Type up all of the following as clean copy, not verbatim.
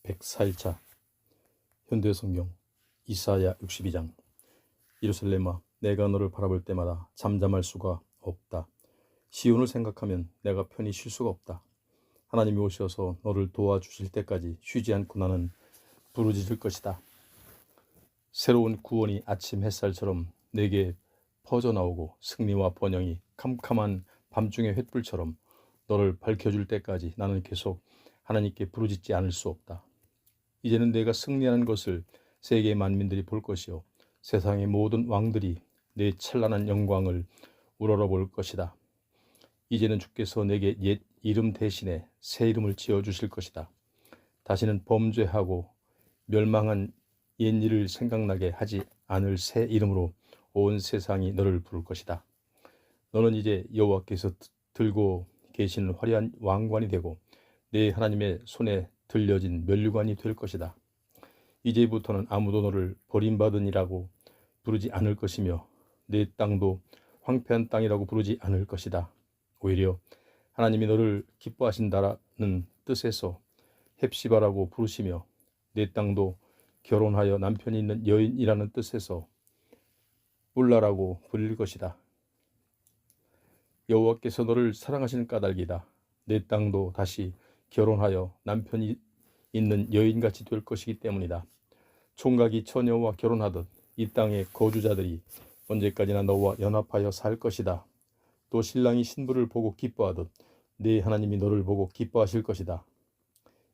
104일차 현대성경 이사야 62장. 예루살렘아, 내가 너를 바라볼 때마다 잠잠할 수가 없다. 시온을 생각하면 내가 편히 쉴 수가 없다. 하나님이 오셔서 너를 도와주실 때까지 쉬지 않고 나는 부르짖을 것이다. 새로운 구원이 아침 햇살처럼 내게 퍼져나오고 승리와 번영이 캄캄한 밤중의 횃불처럼 너를 밝혀줄 때까지 나는 계속 하나님께 부르짖지 않을 수 없다. 이제는 내가 승리하는 것을 세계 만민들이 볼 것이요 세상의 모든 왕들이 내 찬란한 영광을 우러러볼 것이다. 이제는 주께서 내게 옛 이름 대신에 새 이름을 지어주실 것이다. 다시는 범죄하고 멸망한 옛 일을 생각나게 하지 않을 새 이름으로 온 세상이 너를 부를 것이다. 너는 이제 여호와께서 들고 계시는 화려한 왕관이 되고 내 하나님의 손에 들려진 면류관이 될 것이다. 이제부터는 아무도 너를 버림받은 이라고 부르지 않을 것이며 내 땅도 황폐한 땅이라고 부르지 않을 것이다. 오히려 하나님이 너를 기뻐하신다라는 뜻에서 헵시바라고 부르시며 내 땅도 결혼하여 남편이 있는 여인이라는 뜻에서 울라라고 불릴 것이다. 여호와께서 너를 사랑하시는 까닭이다. 내 땅도 다시 결혼하여 남편이 있는 여인같이 될 것이기 때문이다. 총각이 처녀와 결혼하듯 이 땅의 거주자들이 언제까지나 너와 연합하여 살 것이다. 또 신랑이 신부를 보고 기뻐하듯 네 하나님이 너를 보고 기뻐하실 것이다.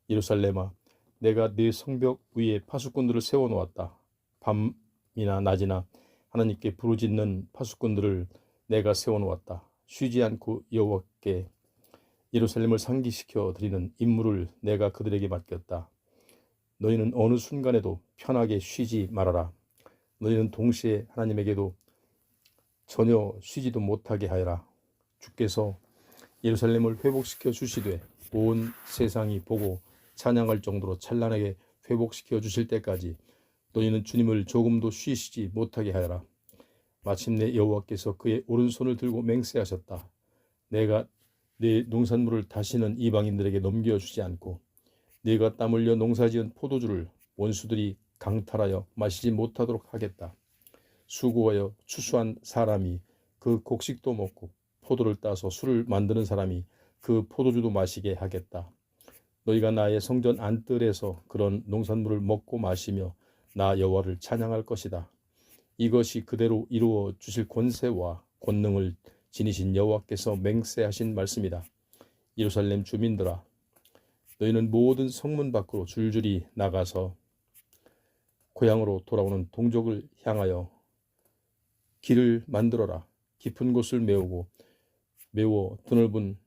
예루살렘아, 내가 네 성벽 위에 파수꾼들을 세워놓았다. 밤이나 낮이나 하나님께 부르짖는 파수꾼들을 내가 세워놓았다. 쉬지 않고 여호와께 예루살렘을 상기시켜 드리는 임무를 내가 그들에게 맡겼다. 너희는 어느 순간에도 편하게 쉬지 말아라. 너희는 동시에 하나님에게도 전혀 쉬지도 못하게 하여라. 주께서 예루살렘을 회복시켜 주시되 온 세상이 보고 찬양할 정도로 찬란하게 회복시켜 주실 때까지 너희는 주님을 조금도 쉬시지 못하게 하여라. 마침내 여호와께서 그의 오른손을 들고 맹세하셨다. 내가 네 농산물을 다시는 이방인들에게 넘겨주지 않고 네가 땀 흘려 농사지은 포도주를 원수들이 강탈하여 마시지 못하도록 하겠다. 수고하여 추수한 사람이 그 곡식도 먹고 포도를 따서 술을 만드는 사람이 그 포도주도 마시게 하겠다. 너희가 나의 성전 안뜰에서 그런 농산물을 먹고 마시며 나 여호와를 찬양할 것이다. 이것이 그대로 이루어 주실 권세와 권능을 지니신 여호와께서 맹세하신 말씀이다. 예루살렘 주민들아, 너희는 모든 성문 밖으로 줄줄이 나가서 고향으로 돌아오는 동족을 향하여 길을 만들어라. 깊은 곳을 메워 드넓은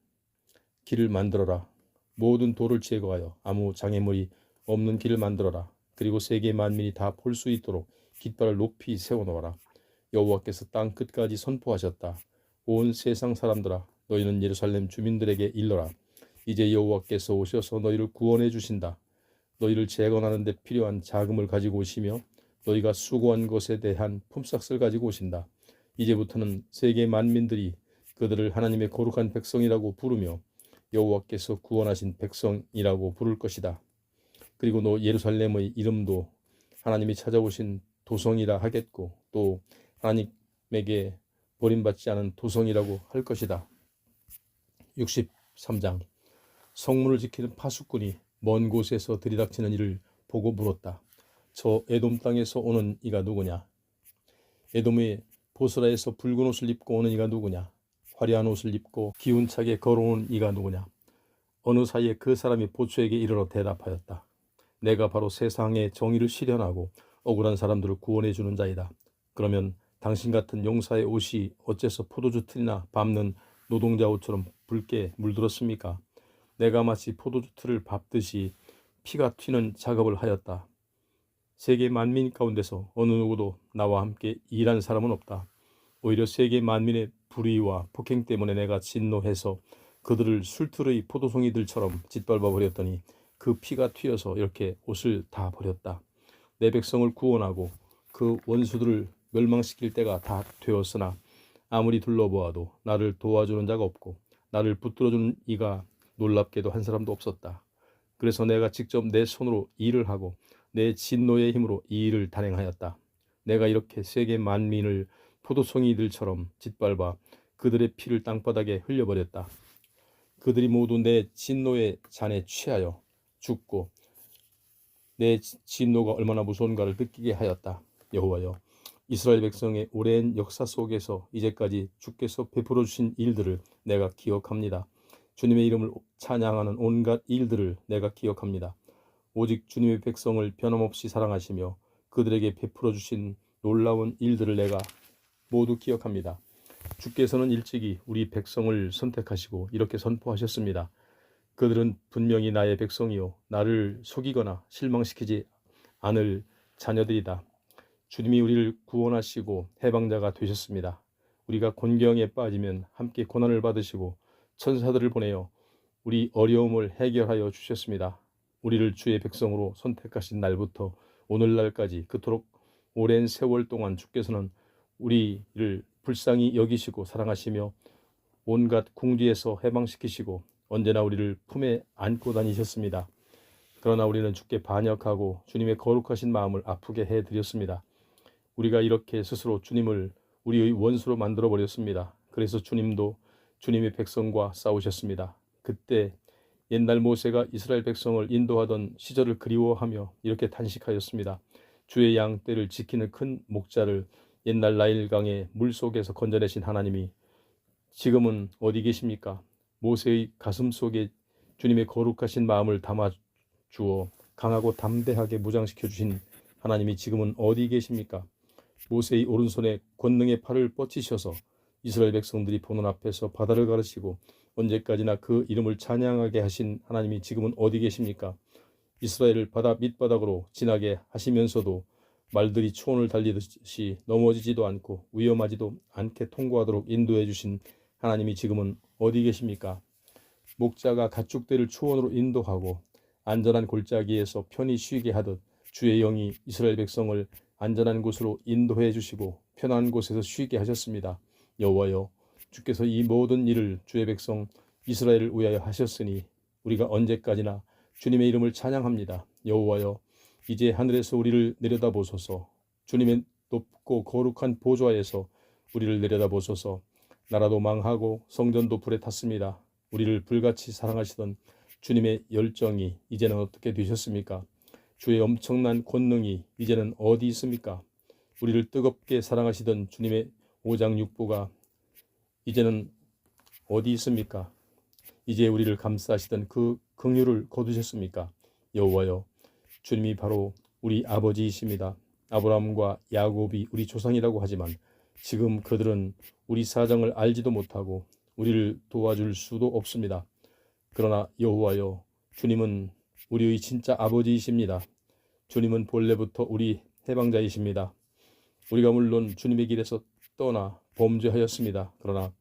길을 만들어라. 모든 돌을 제거하여 아무 장애물이 없는 길을 만들어라. 그리고 세계 만민이 다 볼 수 있도록 깃발을 높이 세워놓아라. 여호와께서 땅 끝까지 선포하셨다. 온 세상 사람들아, 너희는 예루살렘 주민들에게 일러라. 이제 여호와께서 오셔서 너희를 구원해 주신다. 너희를 재건하는 데 필요한 자금을 가지고 오시며 너희가 수고한 것에 대한 품삯을 가지고 오신다. 이제부터는 세계 만민들이 그들을 하나님의 거룩한 백성이라고 부르며 여호와께서 구원하신 백성이라고 부를 것이다. 그리고 너 예루살렘의 이름도 하나님이 찾아오신 도성이라 하겠고 또 하나님에게 버림받지 않은 도성이라고 할 것이다. 63장. 성문을 지키는 파수꾼이 먼 곳에서 들이닥치는 이를 보고 물었다. 저 에돔 땅에서 오는 이가 누구냐? 에돔의 보스라에서 붉은 옷을 입고 오는 이가 누구냐? 화려한 옷을 입고 기운차게 걸어오는 이가 누구냐? 어느 사이에 그 사람이 보초에게 이르러 대답하였다. 내가 바로 세상의 정의를 실현하고 억울한 사람들을 구원해 주는 자이다. 그러면 당신 같은 용사의 옷이 어째서 포도주 틀이나 밟는 노동자 옷처럼 붉게 물들었습니까? 내가 마치 포도주 틀을 밟듯이 피가 튀는 작업을 하였다. 세계 만민 가운데서 어느 누구도 나와 함께 일한 사람은 없다. 오히려 세계 만민의 불의와 폭행 때문에 내가 진노해서 그들을 술틀의 포도송이들처럼 짓밟아 버렸더니 그 피가 튀어서 이렇게 옷을 다 버렸다. 내 백성을 구원하고 그 원수들을 멸망시킬 때가 다 되었으나 아무리 둘러보아도 나를 도와주는 자가 없고 나를 붙들어주는 이가 놀랍게도 한 사람도 없었다. 그래서 내가 직접 내 손으로 일을 하고 내 진노의 힘으로 이 일을 단행하였다. 내가 이렇게 세계 만민을 포도송이들처럼 짓밟아 그들의 피를 땅바닥에 흘려버렸다. 그들이 모두 내 진노의 잔에 취하여 죽고 내 진노가 얼마나 무서운가를 느끼게 하였다. 여호와여, 이스라엘 백성의 오랜 역사 속에서 이제까지 주께서 베풀어 주신 일들을 내가 기억합니다. 주님의 이름을 찬양하는 온갖 일들을 내가 기억합니다. 오직 주님의 백성을 변함없이 사랑하시며 그들에게 베풀어 주신 놀라운 일들을 내가 모두 기억합니다. 주께서는 일찍이 우리 백성을 선택하시고 이렇게 선포하셨습니다. 그들은 분명히 나의 백성이요 나를 속이거나 실망시키지 않을 자녀들이다. 주님이 우리를 구원하시고 해방자가 되셨습니다. 우리가 곤경에 빠지면 함께 고난을 받으시고 천사들을 보내어 우리 어려움을 해결하여 주셨습니다. 우리를 주의 백성으로 선택하신 날부터 오늘날까지 그토록 오랜 세월 동안 주께서는 우리를 불쌍히 여기시고 사랑하시며 온갖 궁지에서 해방시키시고 언제나 우리를 품에 안고 다니셨습니다. 그러나 우리는 주께 반역하고 주님의 거룩하신 마음을 아프게 해드렸습니다. 우리가 이렇게 스스로 주님을 우리의 원수로 만들어 버렸습니다. 그래서 주님도 주님의 백성과 싸우셨습니다. 그때 옛날 모세가 이스라엘 백성을 인도하던 시절을 그리워하며 이렇게 탄식하였습니다. 주의 양 떼를 지키는 큰 목자를 옛날 나일강의 물속에서 건져내신 하나님이 지금은 어디 계십니까? 모세의 가슴 속에 주님의 거룩하신 마음을 담아 주어 강하고 담대하게 무장시켜 주신 하나님이 지금은 어디 계십니까? 모세의 오른손에 권능의 팔을 뻗치셔서 이스라엘 백성들이 보는 앞에서 바다를 가르시고 언제까지나 그 이름을 찬양하게 하신 하나님이 지금은 어디 계십니까? 이스라엘을 바다 밑바닥으로 지나게 하시면서도 말들이 초원을 달리듯이 넘어지지도 않고 위험하지도 않게 통과하도록 인도해 주신 하나님이 지금은 어디 계십니까? 목자가 가축들을 초원으로 인도하고 안전한 골짜기에서 편히 쉬게 하듯 주의 영이 이스라엘 백성을 안전한 곳으로 인도해 주시고 편한 곳에서 쉬게 하셨습니다. 여호와여, 주께서 이 모든 일을 주의 백성 이스라엘을 위하여 하셨으니 우리가 언제까지나 주님의 이름을 찬양합니다. 여호와여, 이제 하늘에서 우리를 내려다보소서. 주님의 높고 거룩한 보좌에서 우리를 내려다보소서. 나라도 망하고 성전도 불에 탔습니다. 우리를 불같이 사랑하시던 주님의 열정이 이제는 어떻게 되셨습니까? 주의 엄청난 권능이 이제는 어디 있습니까? 우리를 뜨겁게 사랑하시던 주님의 오장육부가 이제는 어디 있습니까? 이제 우리를 감싸시던 그 긍휼을 거두셨습니까? 여호와여, 주님이 바로 우리 아버지이십니다. 아브라함과 야곱이 우리 조상이라고 하지만 지금 그들은 우리 사정을 알지도 못하고 우리를 도와줄 수도 없습니다. 그러나 여호와여, 주님은 우리의 진짜 아버지이십니다. 주님은 본래부터 우리 해방자이십니다. 우리가 물론 주님의 길에서 떠나 범죄하였습니다. 그러나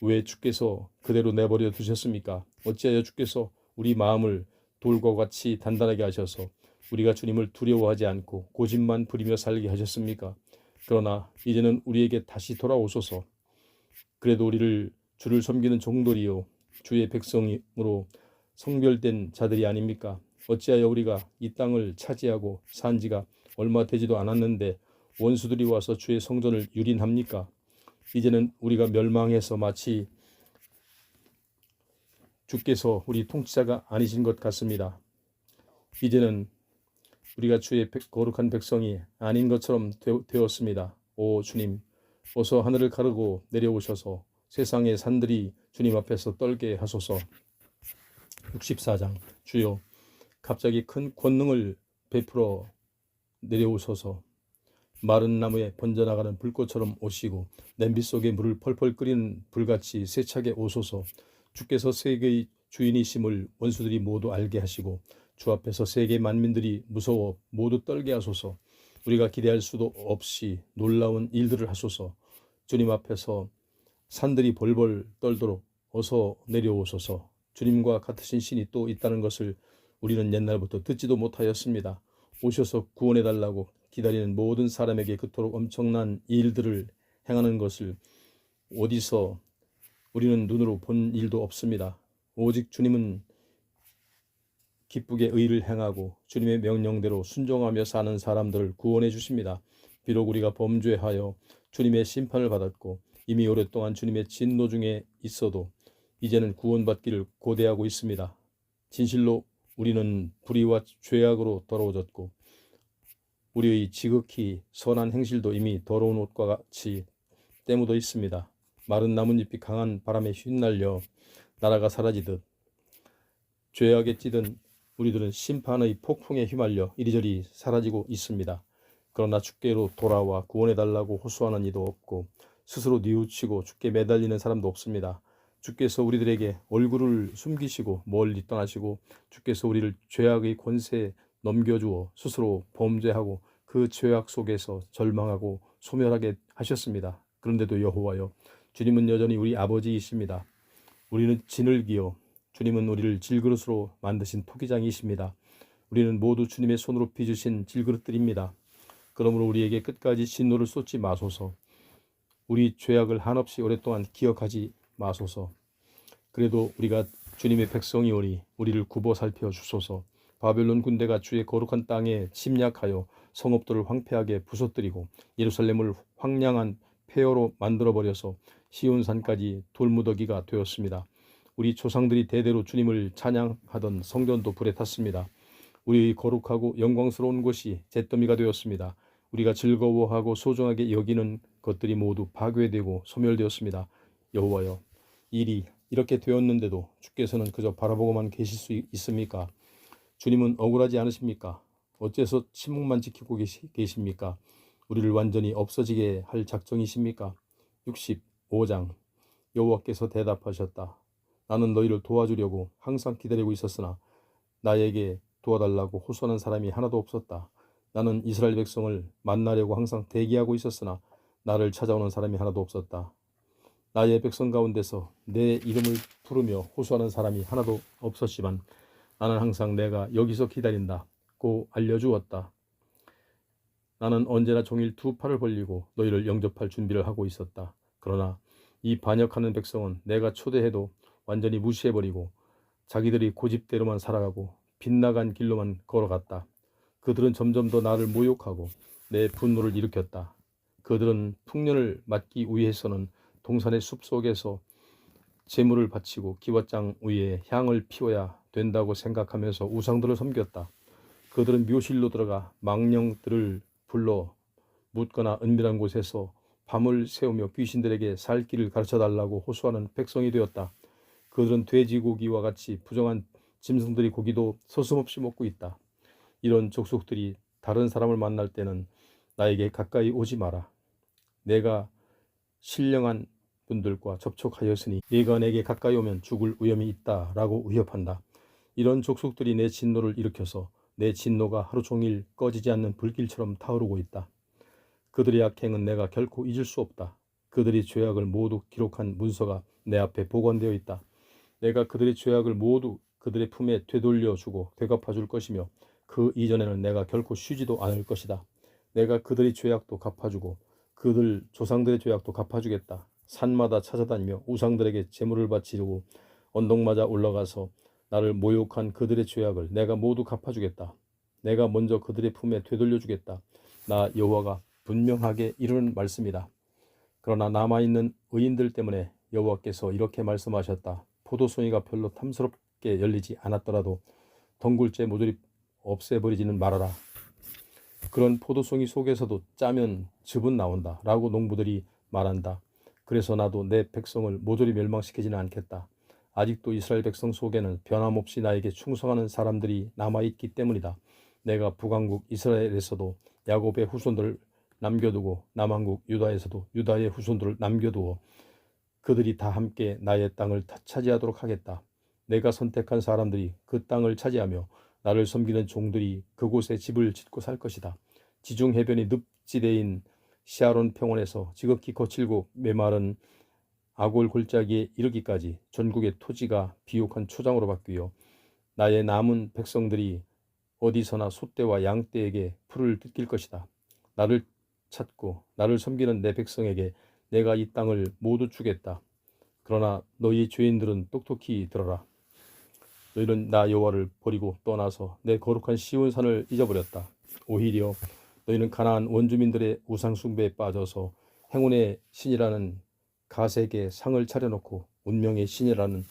왜 주께서 그대로 내버려 두셨습니까? 어찌하여 주께서 우리 마음을 돌과 같이 단단하게 하셔서 우리가 주님을 두려워하지 않고 고집만 부리며 살게 하셨습니까? 그러나 이제는 우리에게 다시 돌아오소서. 그래도 우리를 주를 섬기는 종들이요 주의 백성으로 성별된 자들이 아닙니까? 어찌하여 우리가 이 땅을 차지하고 산 지가 얼마 되지도 않았는데 원수들이 와서 주의 성전을 유린합니까? 이제는 우리가 멸망해서 마치 주께서 우리 통치자가 아니신 것 같습니다. 이제는 우리가 주의 거룩한 백성이 아닌 것처럼 되었습니다. 오 주님, 어서 하늘을 가르고 내려오셔서 세상의 산들이 주님 앞에서 떨게 하소서. 64장. 주여, 갑자기 큰 권능을 베풀어 내려오소서. 마른 나무에 번져나가는 불꽃처럼 오시고 냄비 속에 물을 펄펄 끓이는 불같이 세차게 오소서. 주께서 세계의 주인이심을 원수들이 모두 알게 하시고 주 앞에서 세계 만민들이 무서워 모두 떨게 하소서. 우리가 기대할 수도 없이 놀라운 일들을 하소서. 주님 앞에서 산들이 벌벌 떨도록 어서 내려오소서. 주님과 같으신 신이 또 있다는 것을 우리는 옛날부터 듣지도 못하였습니다. 오셔서 구원해달라고 기다리는 모든 사람에게 그토록 엄청난 일들을 행하는 것을 어디서 우리는 눈으로 본 일도 없습니다. 오직 주님은 기쁘게 의를 행하고 주님의 명령대로 순종하며 사는 사람들을 구원해 주십니다. 비록 우리가 범죄하여 주님의 심판을 받았고 이미 오랫동안 주님의 진노 중에 있어도 이제는 구원받기를 고대하고 있습니다. 진실로 우리는 불의와 죄악으로 더러워졌고 우리의 지극히 선한 행실도 이미 더러운 옷과 같이 때묻어 있습니다. 마른 나뭇잎이 강한 바람에 휘날려 나라가 사라지듯 죄악에 찌든 우리들은 심판의 폭풍에 휘말려 이리저리 사라지고 있습니다. 그러나 주께로 돌아와 구원해달라고 호소하는 이도 없고 스스로 뉘우치고 주께 매달리는 사람도 없습니다. 주께서 우리들에게 얼굴을 숨기시고 멀리 떠나시고 주께서 우리를 죄악의 권세에 넘겨주어 스스로 범죄하고 그 죄악 속에서 절망하고 소멸하게 하셨습니다. 그런데도 여호와여, 주님은 여전히 우리 아버지이십니다. 우리는 진흙이요 주님은 우리를 질그릇으로 만드신 토기장이십니다. 우리는 모두 주님의 손으로 빚으신 질그릇들입니다. 그러므로 우리에게 끝까지 진노를 쏟지 마소서. 우리 죄악을 한없이 오랫동안 기억하지 마소서. 그래도 우리가 주님의 백성이오니 우리를 굽어 살펴 주소서. 바벨론 군대가 주의 거룩한 땅에 침략하여 성읍들을 황폐하게 부서뜨리고 예루살렘을 황량한 폐허로 만들어버려서 시온산까지 돌무더기가 되었습니다. 우리 조상들이 대대로 주님을 찬양하던 성전도 불에 탔습니다. 우리의 거룩하고 영광스러운 곳이 잿더미가 되었습니다. 우리가 즐거워하고 소중하게 여기는 것들이 모두 파괴되고 소멸되었습니다. 여호와여, 일이 이렇게 되었는데도 주께서는 그저 바라보고만 계실 수 있습니까? 주님은 억울하지 않으십니까? 어째서 침묵만 지키고 계십니까? 우리를 완전히 없어지게 할 작정이십니까? 65장. 여호와께서 대답하셨다. 나는 너희를 도와주려고 항상 기다리고 있었으나 나에게 도와달라고 호소하는 사람이 하나도 없었다. 나는 이스라엘 백성을 만나려고 항상 대기하고 있었으나 나를 찾아오는 사람이 하나도 없었다. 나의 백성 가운데서 내 이름을 부르며 호소하는 사람이 하나도 없었지만 나는 항상 내가 여기서 기다린다고 알려주었다. 나는 언제나 종일 두 팔을 벌리고 너희를 영접할 준비를 하고 있었다. 그러나 이 반역하는 백성은 내가 초대해도 완전히 무시해버리고 자기들이 고집대로만 살아가고 빗나간 길로만 걸어갔다. 그들은 점점 더 나를 모욕하고 내 분노를 일으켰다. 그들은 풍년을 맞기 위해서는 동산의 숲속에서 제물을 바치고 기왓장 위에 향을 피워야 된다고 생각하면서 우상들을 섬겼다. 그들은 묘실로 들어가 망령들을 불러 묻거나 은밀한 곳에서 밤을 새우며 귀신들에게 살 길을 가르쳐달라고 호소하는 백성이 되었다. 그들은 돼지고기와 같이 부정한 짐승들이 고기도 서슴없이 먹고 있다. 이런 족속들이 다른 사람을 만날 때는 나에게 가까이 오지 마라. 내가 신령한 분들과 접촉하였으니 네가 내게 가까이 오면 죽을 위험이 있다라고 위협한다. 이런 족속들이 내 진노를 일으켜서 내 진노가 하루 종일 꺼지지 않는 불길처럼 타오르고 있다. 그들의 악행은 내가 결코 잊을 수 없다. 그들의 죄악을 모두 기록한 문서가 내 앞에 보관되어 있다. 내가 그들의 죄악을 모두 그들의 품에 되돌려주고 되갚아줄 것이며 그 이전에는 내가 결코 쉬지도 않을 것이다. 내가 그들의 죄악도 갚아주고 그들 조상들의 죄악도 갚아주겠다. 산마다 찾아다니며 우상들에게 제물을 바치려고 언덕마다 올라가서 나를 모욕한 그들의 죄악을 내가 모두 갚아주겠다. 내가 먼저 그들의 품에 되돌려주겠다. 나 여호와가 분명하게 이루는 말씀이다. 그러나 남아있는 의인들 때문에 여호와께서 이렇게 말씀하셨다. 포도송이가 별로 탐스럽게 열리지 않았더라도 덩굴째 모조리 없애버리지는 말아라. 그런 포도송이 속에서도 짜면 즙은 나온다 라고 농부들이 말한다. 그래서 나도 내 백성을 모조리 멸망시키지는 않겠다. 아직도 이스라엘 백성 속에는 변함없이 나에게 충성하는 사람들이 남아있기 때문이다. 내가 북왕국 이스라엘에서도 야곱의 후손들을 남겨두고 남왕국 유다에서도 유다의 후손들을 남겨두어 그들이 다 함께 나의 땅을 차지하도록 하겠다. 내가 선택한 사람들이 그 땅을 차지하며 나를 섬기는 종들이 그곳에 집을 짓고 살 것이다. 지중 해변이 늪지대인 시아론 평원에서 지극히 거칠고 메마른 아골 골짜기에 이르기까지 전국의 토지가 비옥한 초장으로 바뀌어 나의 남은 백성들이 어디서나 소떼와 양떼에게 풀을 뜯길 것이다. 나를 찾고 나를 섬기는 내 백성에게 내가 이 땅을 모두 주겠다. 그러나 너희 죄인들은 똑똑히 들어라. 너희는 나 여호와를 버리고 떠나서 내 거룩한 시온산을 잊어버렸다. 오히려 너희는 가나안 원주민들의 우상 숭배에 빠져서 행운의 신이라는 가색에 상을 차려놓고 운명의 신이라는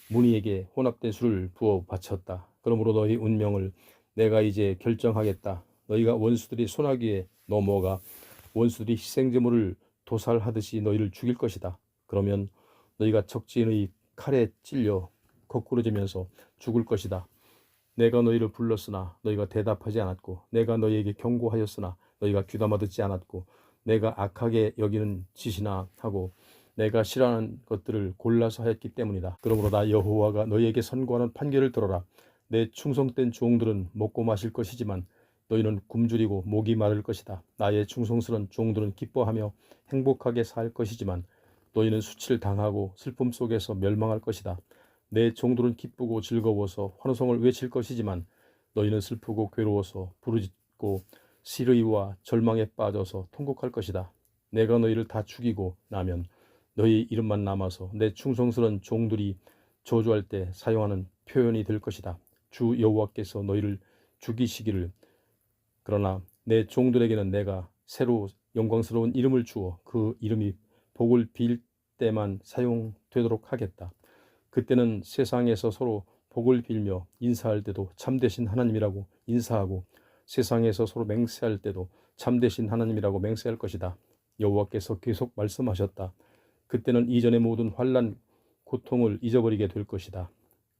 무니에게 혼합된 술을 부어 바쳤다. 그러므로 너희 운명을 내가 이제 결정하겠다. 너희가 원수들이 소나기에 넘어가 원수들이 희생제물을 도살하듯이 너희를 죽일 것이다. 그러면 너희가 적진의 칼에 찔려 거꾸러지면서 죽을 것이다. 내가 너희를 불렀으나 너희가 대답하지 않았고 내가 너희에게 경고하였으나 너희가 귀담아 듣지 않았고 내가 악하게 여기는 짓이나 하고 내가 싫어하는 것들을 골라서 하였기 때문이다. 그러므로 나 여호와가 너희에게 선고하는 판결을 들어라. 내 충성된 종들은 먹고 마실 것이지만 너희는 굶주리고 목이 마를 것이다. 나의 충성스러운 종들은 기뻐하며 행복하게 살 것이지만 너희는 수치를 당하고 슬픔 속에서 멸망할 것이다. 내 종들은 기쁘고 즐거워서 환호성을 외칠 것이지만 너희는 슬프고 괴로워서 부르짖고 시르이와 절망에 빠져서 통곡할 것이다. 내가 너희를 다 죽이고 나면 너희 이름만 남아서 내 충성스러운 종들이 저주할 때 사용하는 표현이 될 것이다. 주 여호와께서 너희를 죽이시기를. 그러나 내 종들에게는 내가 새로 영광스러운 이름을 주어 그 이름이 복을 빌 때만 사용되도록 하겠다. 그때는 세상에서 서로 복을 빌며 인사할 때도 참되신 하나님이라고 인사하고 세상에서 서로 맹세할 때도 참되신 하나님이라고 맹세할 것이다. 여호와께서 계속 말씀하셨다. 그때는 이전의 모든 환난 고통을 잊어버리게 될 것이다.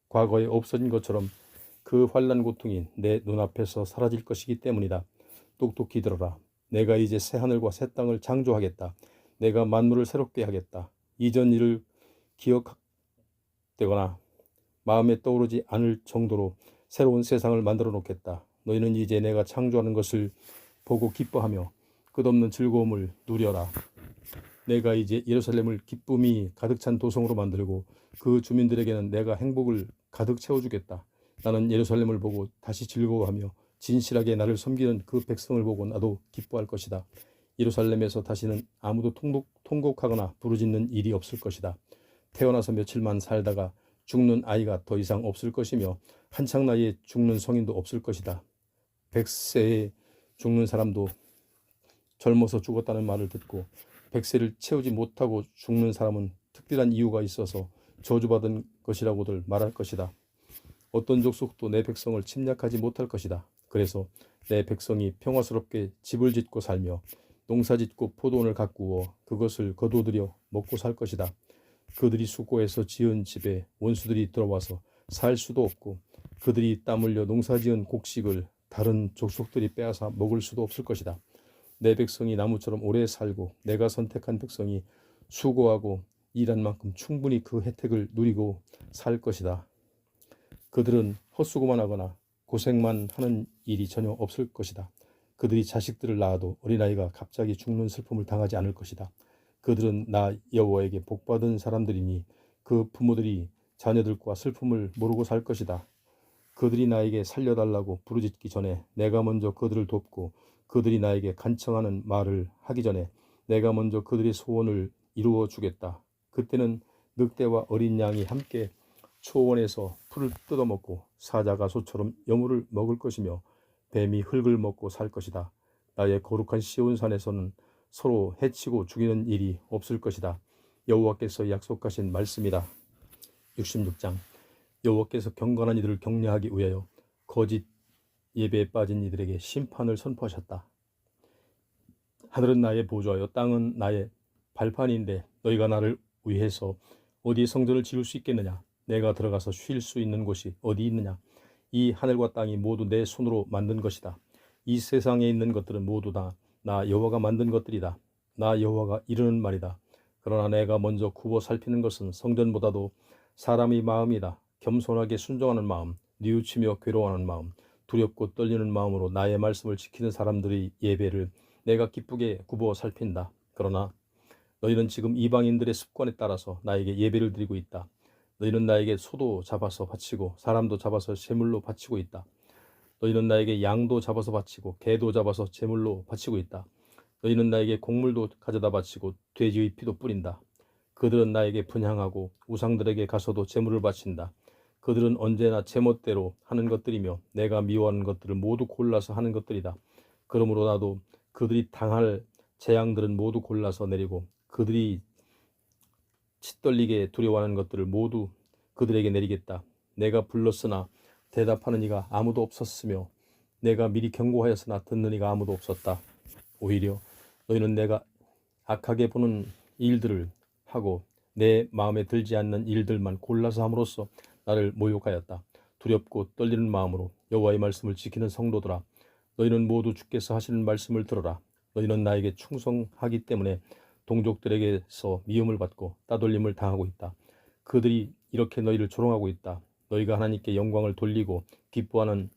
과거에 없어진 것처럼 그 환난 고통이 내 눈앞에서 사라질 것이기 때문이다. 똑똑히 들어라. 내가 이제 새 하늘과 새 땅을 창조하겠다. 내가 만물을 새롭게 하겠다. 이전 일을 기억되거나 마음에 떠오르지 않을 정도로 새로운 세상을 만들어 놓겠다. 너희는 이제 내가 창조하는 것을 보고 기뻐하며 끝없는 즐거움을 누려라. 내가 이제 예루살렘을 기쁨이 가득 찬 도성으로 만들고 그 주민들에게는 내가 행복을 가득 채워주겠다. 나는 예루살렘을 보고 다시 즐거워하며 진실하게 나를 섬기는 그 백성을 보고 나도 기뻐할 것이다. 예루살렘에서 다시는 아무도 통곡하거나 부르짖는 일이 없을 것이다. 태어나서 며칠만 살다가 죽는 아이가 더 이상 없을 것이며 한창 나이에 죽는 성인도 없을 것이다. 100세에 죽는 사람도 젊어서 죽었다는 말을 듣고 100세를 채우지 못하고 죽는 사람은 특별한 이유가 있어서 저주받은 것이라고들 말할 것이다. 어떤 족속도 내 백성을 침략하지 못할 것이다. 그래서 내 백성이 평화스럽게 집을 짓고 살며 농사짓고 포도원을 가꾸어 그것을 거두들여 먹고 살 것이다. 그들이 수고해서 지은 집에 원수들이 들어와서 살 수도 없고 그들이 땀 흘려 농사지은 곡식을 다른 족속들이 빼앗아 먹을 수도 없을 것이다. 내 백성이 나무처럼 오래 살고 내가 선택한 백성이 수고하고 일한 만큼 충분히 그 혜택을 누리고 살 것이다. 그들은 헛수고만 하거나 고생만 하는 일이 전혀 없을 것이다. 그들이 자식들을 낳아도 어린아이가 갑자기 죽는 슬픔을 당하지 않을 것이다. 그들은 나 여호와에게 복받은 사람들이니 그 부모들이 자녀들과 슬픔을 모르고 살 것이다. 그들이 나에게 살려달라고 부르짖기 전에 내가 먼저 그들을 돕고 그들이 나에게 간청하는 말을 하기 전에 내가 먼저 그들의 소원을 이루어 주겠다. 그때는 늑대와 어린 양이 함께 초원에서 풀을 뜯어먹고 사자가 소처럼 여물을 먹을 것이며 뱀이 흙을 먹고 살 것이다. 나의 거룩한 시온산에서는 서로 해치고 죽이는 일이 없을 것이다. 여호와께서 약속하신 말씀이다. 66장. 여호와께서 경건한 이들을 격려하기 위하여 거짓 예배에 빠진 이들에게 심판을 선포하셨다. 하늘은 나의 보좌여 땅은 나의 발판인데 너희가 나를 위해서 어디 성전을 지을 수 있겠느냐? 내가 들어가서 쉴 수 있는 곳이 어디 있느냐? 이 하늘과 땅이 모두 내 손으로 만든 것이다. 이 세상에 있는 것들은 모두 다 나 여호와가 만든 것들이다. 나 여호와가 이르는 말이다. 그러나 내가 먼저 굽어 살피는 것은 성전보다도 사람의 마음이다. 겸손하게 순종하는 마음, 뉘우치며 괴로워하는 마음, 두렵고 떨리는 마음으로 나의 말씀을 지키는 사람들의 예배를 내가 기쁘게 굽어 살핀다. 그러나 너희는 지금 이방인들의 습관에 따라서 나에게 예배를 드리고 있다. 너희는 나에게 소도 잡아서 바치고 사람도 잡아서 제물로 바치고 있다. 너희는 나에게 양도 잡아서 바치고 개도 잡아서 제물로 바치고 있다. 너희는 나에게 곡물도 가져다 바치고 돼지의 피도 뿌린다. 그들은 나에게 분향하고 우상들에게 가서도 제물을 바친다. 그들은 언제나 제멋대로 하는 것들이며 내가 미워하는 것들을 모두 골라서 하는 것들이다. 그러므로 나도 그들이 당할 재앙들은 모두 골라서 내리고 그들이 치떨리게 두려워하는 것들을 모두 그들에게 내리겠다. 내가 불렀으나 대답하는 이가 아무도 없었으며 내가 미리 경고하였으나 듣는 이가 아무도 없었다. 오히려 너희는 내가 악하게 보는 일들을 하고 내 마음에 들지 않는 일들만 골라서 함으로써 나를 모욕하였다. 두렵고 떨리는 마음으로 여호와의 말씀을 지키는 성도들아, 너희는 모두 주께서 하시는 말씀을 들어라. 너희는 나에게 충성하기 때문에 동족들에게서 미움을 받고 따돌림을 당하고 있다. 그들이 이렇게 너희를 조롱하고 있다. 너희가 하나님께 영광을 돌리고 기뻐하는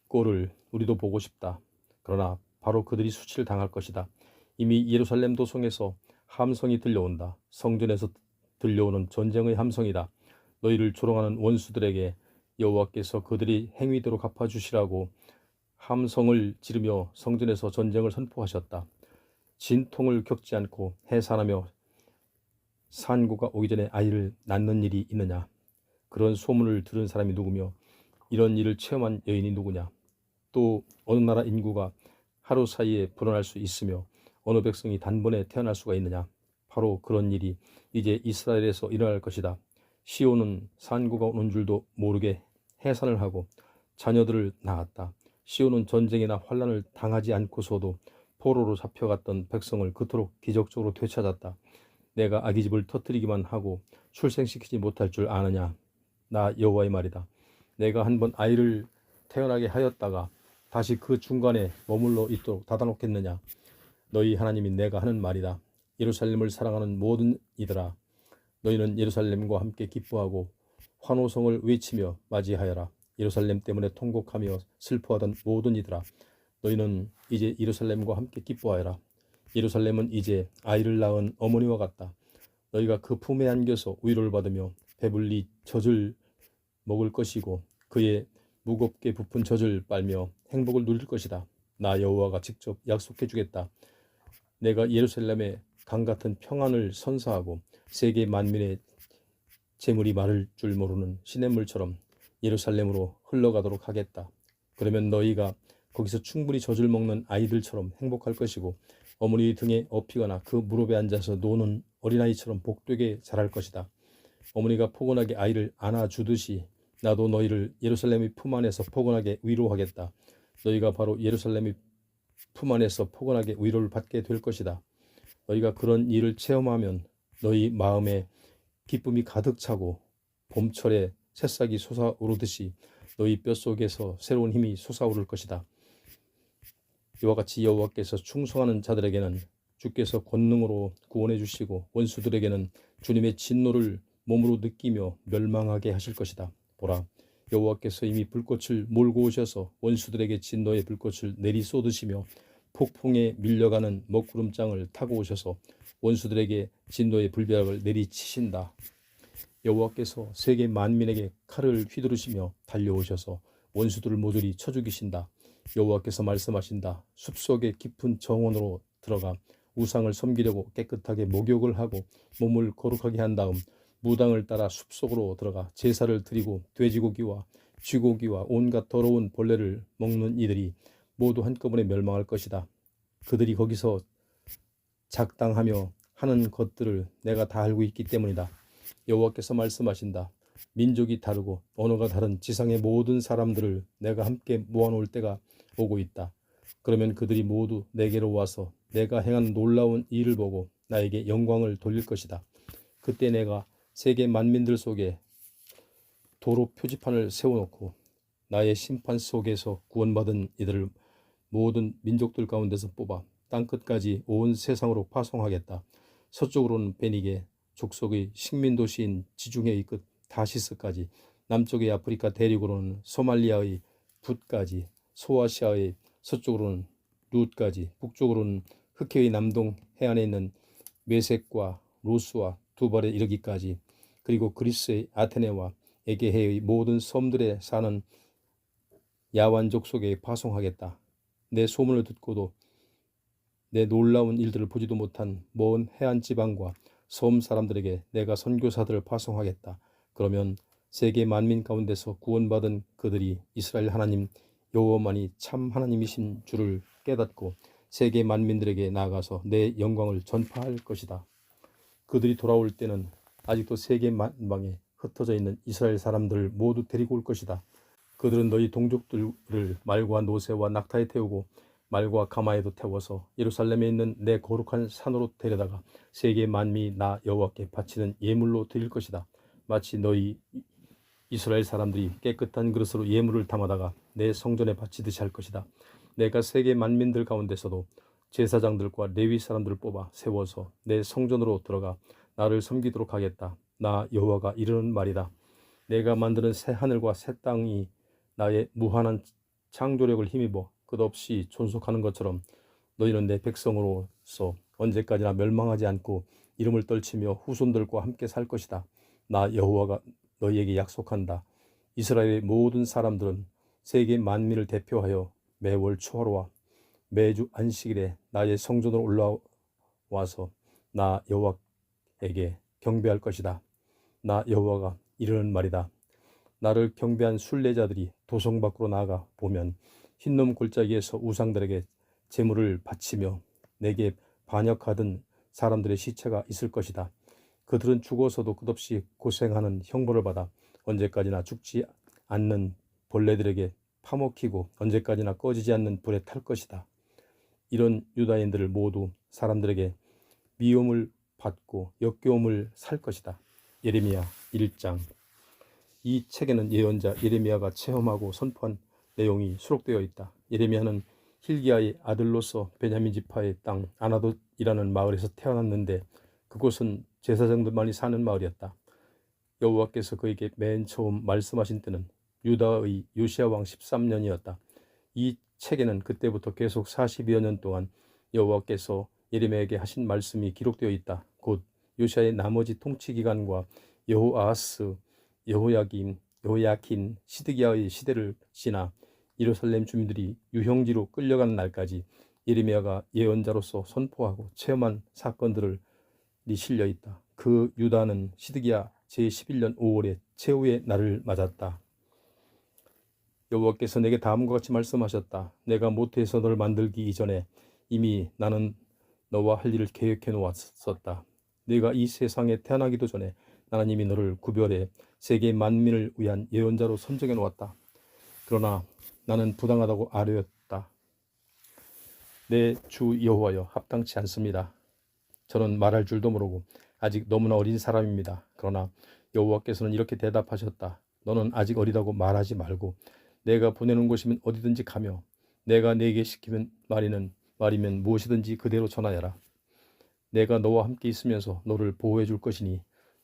꼴을 우리도 보고 싶다. 그러나 바로 그들이 수치를 당할 것이다. 이미 예루살렘 도성에서 함성이 들려온다. 성전에서 들려오는 전쟁의 함성이다. 너희를 조롱하는 원수들에게 여호와께서 그들이 행위대로 갚아주시라고 함성을 지르며 성전에서 전쟁을 선포하셨다. 진통을 겪지 않고 해산하며 산고가 오기 전에 아이를 낳는 일이 있느냐? 그런 소문을 들은 사람이 누구며 이런 일을 체험한 여인이 누구냐? 또 어느 나라 인구가 하루 사이에 불어날 수 있으며 어느 백성이 단번에 태어날 수가 있느냐? 바로 그런 일이 이제 이스라엘에서 일어날 것이다. 시온은 산고가 오는 줄도 모르게 해산을 하고 자녀들을 낳았다. 시온은 전쟁이나 환란을 당하지 않고서도 포로로 잡혀갔던 백성을 그토록 기적적으로 되찾았다. 내가 아기집을 터뜨리기만 하고 출생시키지 못할 줄 아느냐? 나 여호와의 말이다. 내가 한번 아이를 태어나게 하였다가 다시 그 중간에 머물러 있도록 닫아놓겠느냐? 너희 하나님이 내가 하는 말이다. 예루살렘을 사랑하는 모든 이들아, 너희는 예루살렘과 함께 기뻐하고 환호성을 외치며 맞이하여라. 예루살렘 때문에 통곡하며 슬퍼하던 모든 이들아, 너희는 이제 예루살렘과 함께 기뻐하여라. 예루살렘은 이제 아이를 낳은 어머니와 같다. 너희가 그 품에 안겨서 위로를 받으며 배불리 젖을 먹을 것이고 그의 무겁게 부푼 젖을 빨며 행복을 누릴 것이다. 나 여호와가 직접 약속해 주겠다. 내가 예루살렘에 강같은 평안을 선사하고 세계 만민의 재물이 마를 줄 모르는 시냇물처럼 예루살렘으로 흘러가도록 하겠다. 그러면 너희가 거기서 충분히 젖을 먹는 아이들처럼 행복할 것이고 어머니 등에 업히거나 그 무릎에 앉아서 노는 어린아이처럼 복되게 자랄 것이다. 어머니가 포근하게 아이를 안아주듯이 나도 너희를 예루살렘의 품 안에서 포근하게 위로하겠다. 너희가 바로 예루살렘의 품 안에서 포근하게 위로를 받게 될 것이다. 너희가 그런 일을 체험하면 너희 마음에 기쁨이 가득 차고 봄철에 새싹이 솟아오르듯이 너희 뼛속에서 새로운 힘이 솟아오를 것이다. 이와 같이 여호와께서 충성하는 자들에게는 주께서 권능으로 구원해 주시고 원수들에게는 주님의 진노를 몸으로 느끼며 멸망하게 하실 것이다. 보라, 여호와께서 이미 불꽃을 몰고 오셔서 원수들에게 진노의 불꽃을 내리 쏟으시며 폭풍에 밀려가는 먹구름장을 타고 오셔서 원수들에게 진노의 불벼락을 내리치신다. 여호와께서 세계 만민에게 칼을 휘두르시며 달려오셔서 원수들을 모조리 쳐 죽이신다. 여호와께서 말씀하신다. 숲속의 깊은 정원으로 들어가 우상을 섬기려고 깨끗하게 목욕을 하고 몸을 거룩하게 한 다음 무당을 따라 숲속으로 들어가 제사를 드리고 돼지고기와 쥐고기와 온갖 더러운 벌레를 먹는 이들이 모두 한꺼번에 멸망할 것이다. 그들이 거기서 작당하며 하는 것들을 내가 다 알고 있기 때문이다. 여호와께서 말씀하신다. 민족이 다르고 언어가 다른 지상의 모든 사람들을 내가 함께 모아놓을 때가 오고 있다. 그러면 그들이 모두 내게로 와서 내가 행한 놀라운 일을 보고 나에게 영광을 돌릴 것이다. 그때 내가 세계 만민들 속에 도로 표지판을 세워놓고 나의 심판 속에서 구원받은 이들을 모든 민족들 가운데서 뽑아 땅끝까지 온 세상으로 파송하겠다. 서쪽으로는 베니게, 족속의 식민도시인 지중해의 끝 다시스까지, 남쪽의 아프리카 대륙으로는 소말리아의 붓까지, 소아시아의 서쪽으로는 룻까지, 북쪽으로는 흑해의 남동 해안에 있는 메색과 로스와 두발에 이르기까지, 그리고 그리스의 아테네와 에게해의 모든 섬들에 사는 야완족 속에 파송하겠다. 내 소문을 듣고도 내 놀라운 일들을 보지도 못한 먼 해안 지방과 섬 사람들에게 내가 선교사들을 파송하겠다. 그러면 세계 만민 가운데서 구원받은 그들이 이스라엘 하나님 여호와만이 참 하나님이신 줄을 깨닫고 세계 만민들에게 나아가서 내 영광을 전파할 것이다. 그들이 돌아올 때는 아직도 세계 만방에 흩어져 있는 이스라엘 사람들을 모두 데리고 올 것이다. 그들은 너희 동족들을 말과 노새와 낙타에 태우고 말과 가마에도 태워서 예루살렘에 있는 내 거룩한 산으로 데려다가 세계 만민이 나 여호와께 바치는 예물로 드릴 것이다. 마치 너희 이스라엘 사람들이 깨끗한 그릇으로 예물을 담아다가 내 성전에 바치듯이 할 것이다. 내가 세계 만민들 가운데서도 제사장들과 레위 사람들을 뽑아 세워서 내 성전으로 들어가 나를 섬기도록 하겠다. 나 여호와가 이르는 말이다. 내가 만드는 새 하늘과 새 땅이 나의 무한한 창조력을 힘입어 끝없이 존속하는 것처럼 너희는 내 백성으로서 언제까지나 멸망하지 않고 이름을 떨치며 후손들과 함께 살 것이다. 나 여호와가 너희에게 약속한다. 이스라엘의 모든 사람들은 세계 만민을 대표하여 매월 초하루와 매주 안식일에 나의 성전으로 올라와서 나 여호와에게 경배할 것이다. 나 여호와가 이르는 말이다. 나를 경배한 순례자들이 도성 밖으로 나가 보면 흰놈 골짜기에서 우상들에게 제물을 바치며 내게 반역하던 사람들의 시체가 있을 것이다. 그들은 죽어서도 끝없이 고생하는 형벌을 받아 언제까지나 죽지 않는 벌레들에게 파먹히고 언제까지나 꺼지지 않는 불에 탈 것이다. 이런 유다인들을 모두 사람들에게 미움을 받고 역겨움을 살 것이다. 예레미야 1장. 이 책에는 예언자 예레미야가 체험하고 선포한 내용이 수록되어 있다. 예레미야는 힐기야의 아들로서 베냐민 지파의 땅 아나돗이라는 마을에서 태어났는데 그곳은 제사장들만이 사는 마을이었다. 여호와께서 그에게 맨 처음 말씀하신 때는 유다의 요시야 왕 13년이었다. 이 책에는 그때부터 계속 40여 년 동안 여호와께서 예레미야에게 하신 말씀이 기록되어 있다. 곧 요시야의 나머지 통치 기간과 여호아하스, 여호야김, 여호야킨, 시드기야의 시대를 지나 예루살렘 주민들이 유형지로 끌려가는 날까지 예레미야가 예언자로서 선포하고 체험한 사건들이 실려 있다. 그 유다는 시드기야 제11년 5월에 최후의 날을 맞았다. 여호와께서 내게 다음과 같이 말씀하셨다. 내가 모태에서 너를 만들기 이전에 이미 나는 너와 할 일을 계획해 놓았었다. 네가 이 세상에 태어나기도 전에 나는 이미 너를 구별해 세계 만민을 위한 예언자로 선정해 놓았다. 그러나 나는 부당하다고 아뢰었다. 내 주 여호와여, 합당치 않습니다. 저는 말할 줄도 모르고 아직 너무나 어린 사람입니다. 그러나 여호와께서는 이렇게 대답하셨다. 너는 아직 어리다고 말하지 말고 내가 보내는 곳이면 어디든지 가며 내가 네게 시키면 말이면 무엇이든지 그대로 전하여라. 내가 너와 함께 있으면서 너를 보호해 줄 것이니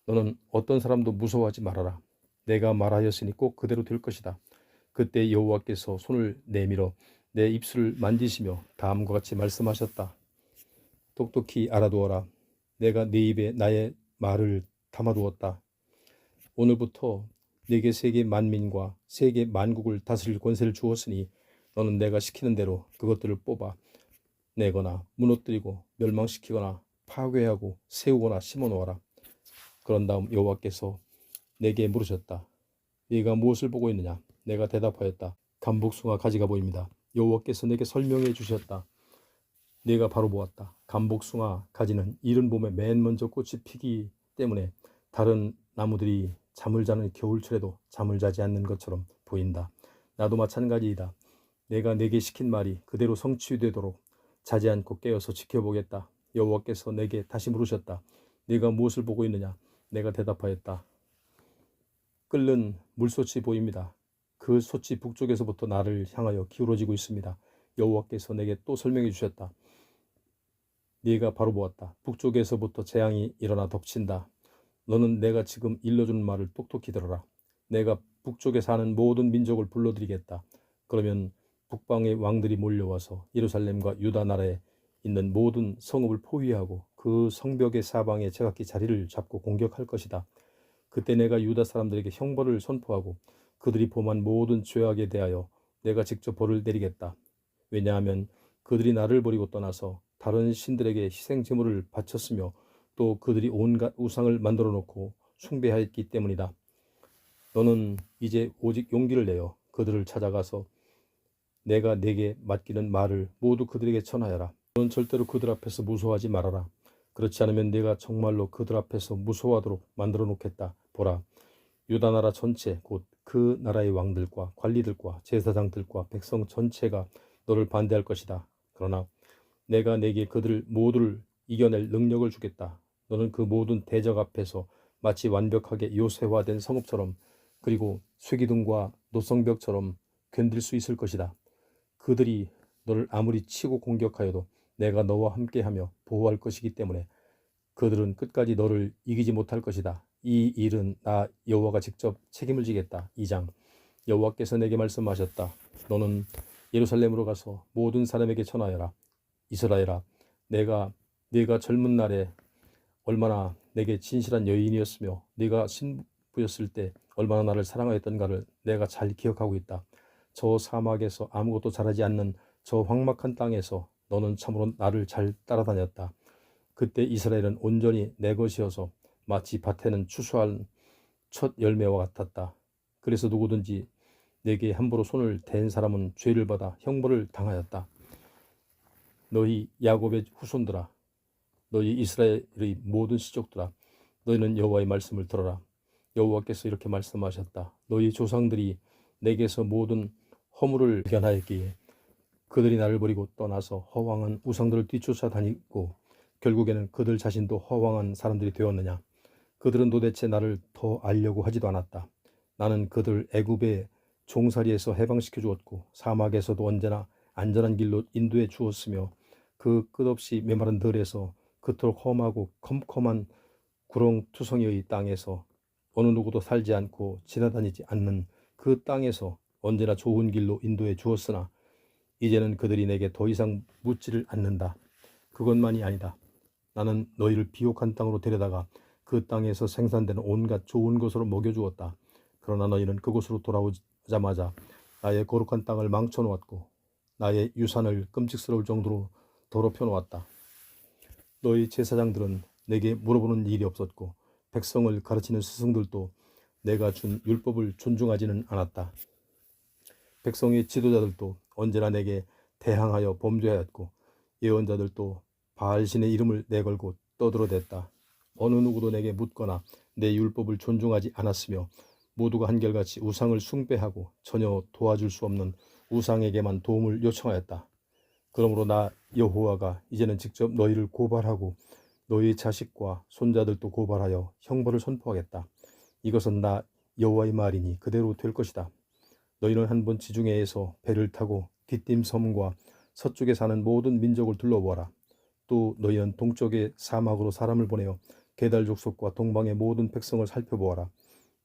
너는 어떤 사람도 무서워하지 말아라. 내가 말하였으니 꼭 그대로 될 것이다. 그때 여호와께서 손을 내밀어 내 입술을 만지시며 다음과 같이 말씀하셨다. 똑똑히 알아두어라. 내가 네 입에 나의 말을 담아두었다. 오늘부터 네게 세계 만민과 세계 만국을 다스릴 권세를 주었으니 너는 내가 시키는 대로 그것들을 뽑아 내거나 무너뜨리고 멸망시키거나 파괴하고 세우거나 심어놓아라. 그런 다음 여호와께서 내게 물으셨다. 네가 무엇을 보고 있느냐? 내가 대답하였다. 감복숭아 가지가 보입니다. 여호와께서 내게 설명해 주셨다. 네가 바로 보았다. 감복숭아 가지는 이른 봄에 맨 먼저 꽃이 피기 때문에 다른 나무들이 잠을 자는 겨울철에도 잠을 자지 않는 것처럼 보인다. 나도 마찬가지이다. 내가 네게 시킨 말이 그대로 성취되도록 자지 않고 깨어서 지켜보겠다. 여호와께서 내게 다시 물으셨다. 네가 무엇을 보고 있느냐? 내가 대답하였다. 끓는 물솥이 보입니다. 그 솥이 북쪽에서부터 나를 향하여 기울어지고 있습니다. 여호와께서 내게 또 설명해 주셨다. 네가 바로 보았다. 북쪽에서부터 재앙이 일어나 덮친다. 너는 내가 지금 일러주는 말을 똑똑히 들어라. 내가 북쪽에 사는 모든 민족을 불러들이겠다. 그러면 북방의 왕들이 몰려와서 예루살렘과 유다 나라에 있는 모든 성읍을 포위하고 그 성벽의 사방에 제각기 자리를 잡고 공격할 것이다. 그때 내가 유다 사람들에게 형벌을 선포하고 그들이 범한 모든 죄악에 대하여 내가 직접 벌을 내리겠다. 왜냐하면 그들이 나를 버리고 떠나서 다른 신들에게 희생 제물을 바쳤으며 또 그들이 온갖 우상을 만들어 놓고 숭배하였기 때문이다. 너는 이제 오직 용기를 내어 그들을 찾아가서 내가 내게 맡기는 말을 모두 그들에게 전하여라. 너는 절대로 그들 앞에서 무서워하지 말아라. 그렇지 않으면 내가 정말로 그들 앞에서 무서워하도록 만들어 놓겠다. 보라, 유다 나라 전체 곧 그 나라의 왕들과 관리들과 제사장들과 백성 전체가 너를 반대할 것이다. 그러나 내가 내게 그들 모두를 이겨낼 능력을 주겠다. 너는 그 모든 대적 앞에서 마치 완벽하게 요새화된 성읍처럼 그리고 쇠기둥과 노성벽처럼 견딜 수 있을 것이다. 그들이 너를 아무리 치고 공격하여도 내가 너와 함께하며 보호할 것이기 때문에 그들은 끝까지 너를 이기지 못할 것이다. 이 일은 나 여호와가 직접 책임을 지겠다. 2장. 여호와께서 내게 말씀하셨다. 너는 예루살렘으로 가서 모든 사람에게 전하여라. 이스라엘아, 네가 젊은 날에 얼마나 내게 진실한 여인이었으며 네가 신부였을 때 얼마나 나를 사랑하였던가를 내가 잘 기억하고 있다. 저 사막에서 아무것도 자라지 않는 저 황막한 땅에서 너는 참으로 나를 잘 따라다녔다. 그때 이스라엘은 온전히 내 것이어서 마치 밭에는 추수한 첫 열매와 같았다. 그래서 누구든지 내게 함부로 손을 댄 사람은 죄를 받아 형벌을 당하였다. 너희 야곱의 후손들아, 너희 이스라엘의 모든 시족들아, 너희는 여호와의 말씀을 들어라. 여호와께서 이렇게 말씀하셨다. 너희 조상들이 내게서 모든 허물을 발견하였기에 그들이 나를 버리고 떠나서 허황한 우상들을 뒤쫓아 다니고 결국에는 그들 자신도 허황한 사람들이 되었느냐. 그들은 도대체 나를 더 알려고 하지도 않았다. 나는 그들 애굽의 종살이에서 해방시켜 주었고 사막에서도 언제나 안전한 길로 인도해 주었으며 그 끝없이 메마른 들에서 그토록 험하고 컴컴한 구렁투성이의 땅에서 어느 누구도 살지 않고 지나다니지 않는 그 땅에서 언제나 좋은 길로 인도해 주었으나 이제는 그들이 내게 더 이상 묻지를 않는다. 그것만이 아니다. 나는 너희를 비옥한 땅으로 데려다가 그 땅에서 생산되는 온갖 좋은 것으로 먹여주었다. 그러나 너희는 그곳으로 돌아오자마자 나의 거룩한 땅을 망쳐놓았고 나의 유산을 끔찍스러울 정도로 더럽혀 놓았다. 너희 제사장들은 내게 물어보는 일이 없었고 백성을 가르치는 스승들도 내가 준 율법을 존중하지는 않았다. 백성의 지도자들도 언제나 내게 대항하여 범죄하였고 예언자들도 바알신의 이름을 내걸고 떠들어댔다. 어느 누구도 내게 묻거나 내 율법을 존중하지 않았으며 모두가 한결같이 우상을 숭배하고 전혀 도와줄 수 없는 우상에게만 도움을 요청하였다. 그러므로 나 여호와가 이제는 직접 너희를 고발하고 너희 자식과 손자들도 고발하여 형벌을 선포하겠다. 이것은 나 여호와의 말이니 그대로 될 것이다. 너희는 한번 지중해에서 배를 타고 깃딤 섬과 서쪽에 사는 모든 민족을 둘러보아라. 또 너희는 동쪽의 사막으로 사람을 보내어 게달 족속과 동방의 모든 백성을 살펴보아라.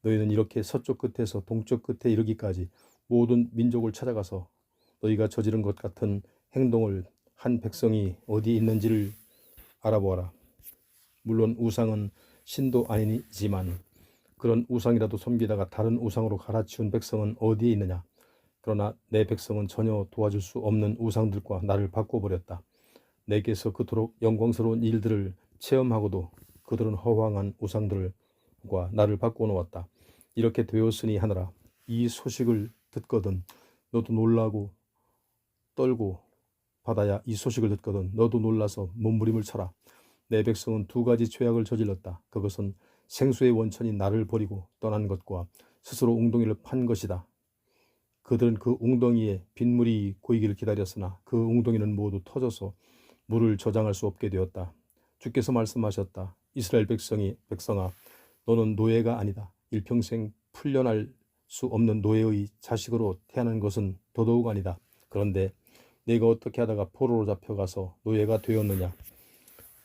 너희는 이렇게 서쪽 끝에서 동쪽 끝에 이르기까지 모든 민족을 찾아가서 너희가 저지른 것 같은 행동을 한 백성이 어디 있는지를 알아보아라. 물론 우상은 신도 아니지만 그런 우상이라도 섬기다가 다른 우상으로 갈아치운 백성은 어디에 있느냐. 그러나 내 백성은 전혀 도와줄 수 없는 우상들과 나를 바꿔버렸다. 내게서 그토록 영광스러운 일들을 체험하고도 그들은 허황한 우상들과 나를 바꿔놓았다. 이렇게 되었으니 하느라 이 소식을 듣거든 너도 놀라고 떨고 받아야 이 소식을 듣거든 너도 놀라서 몸부림을 쳐라. 내 백성은 두 가지 죄악을 저질렀다. 그것은 생수의 원천인 나를 버리고 떠난 것과 스스로 웅덩이를 판 것이다. 그들은 그 웅덩이에 빗물이 고이기를 기다렸으나 그 웅덩이는 모두 터져서 물을 저장할 수 없게 되었다. 주께서 말씀하셨다. 이스라엘 백성아, 너는 노예가 아니다. 일평생 풀려날 수 없는 노예의 자식으로 태어난 것은 더더욱 아니다. 그런데 내가 어떻게 하다가 포로로 잡혀가서 노예가 되었느냐?